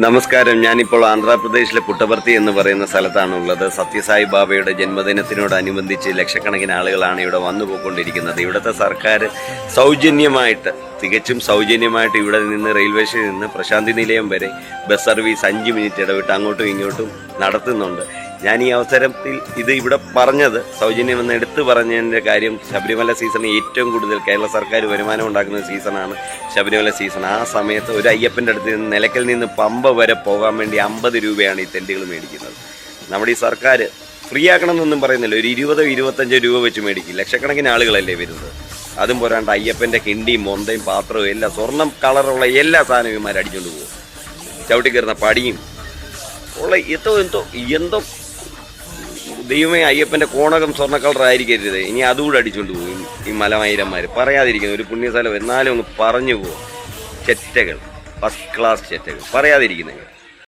നമസ്കാരം. ഞാനിപ്പോൾ ആന്ധ്രാപ്രദേശിലെ പുട്ടപർത്തി എന്ന് പറയുന്ന സ്ഥലത്താണുള്ളത്. സത്യസായി ബാബയുടെ ജന്മദിനത്തിനോടനുബന്ധിച്ച് ലക്ഷക്കണക്കിന് ആളുകളാണ് ഇവിടെ വന്നു പോയിക്കൊണ്ടിരിക്കുന്നത്. ഇവിടുത്തെ സർക്കാർ സൗജന്യമായിട്ട്, തികച്ചും സൗജന്യമായിട്ട് ഇവിടെ നിന്ന് റെയിൽവേ സ്റ്റേഷനിൽ നിന്ന് പ്രശാന്തി നിലയം വരെ ബസ് സർവീസ് 5 മിനിറ്റ് ഇടവിട്ട് അങ്ങോട്ടും ഇങ്ങോട്ടും നടത്തുന്നുണ്ട്. ഞാൻ ഈ അവസരത്തിൽ ഇത് ഇവിടെ പറഞ്ഞത്, സൗജന്യമെന്ന് എടുത്തു പറഞ്ഞതിൻ്റെ കാര്യം, ശബരിമല സീസൺ ഏറ്റവും കൂടുതൽ കേരള സർക്കാർ വരുമാനം ഉണ്ടാക്കുന്ന സീസണാണ് ശബരിമല സീസൺ. ആ സമയത്ത് ഒരു അയ്യപ്പൻ്റെ അടുത്ത് നിന്ന് നിലയ്ക്കൽ നിന്ന് പമ്പ വരെ പോകാൻ വേണ്ടി 50 രൂപയാണ് ഈ തെണ്ടികൾ മേടിക്കുന്നത്. നമ്മുടെ ഈ സർക്കാർ ഫ്രീ ആക്കണമെന്നൊന്നും പറയുന്നില്ല, ഒരു 20-25 രൂപ വെച്ച് മേടിക്കും. ലക്ഷക്കണക്കിന് ആളുകളല്ലേ വരുന്നത്. അതും പോരാണ്ട് അയ്യപ്പൻ്റെ കിണ്ടിയും മൊന്തയും പാത്രവും എല്ലാം സ്വർണ്ണം കളറുള്ള എല്ലാ സാധനവും ഇവന്മാർ അടിച്ചുകൊണ്ട് പോകും. ചവിട്ടി കയറുന്ന പടിയും ഉള്ള എന്തോ ദൈവമേ, അയ്യപ്പൻ്റെ കോണകം സ്വർണ്ണ കളറായിരിക്കരുത്. ഇനി അതുകൂടെ അടിച്ചുകൊണ്ട് പോകും ഈ മലമൈരന്മാർ. പറയാതിരിക്കുന്നു, ഒരു പുണ്യസ്ഥലം എന്നാലും അങ്ങ് പറഞ്ഞു പോകും. ചെറ്റകൾ, ഫസ്റ്റ് ക്ലാസ് ചെറ്റകൾ, പറയാതിരിക്കുന്നെങ്കിൽ.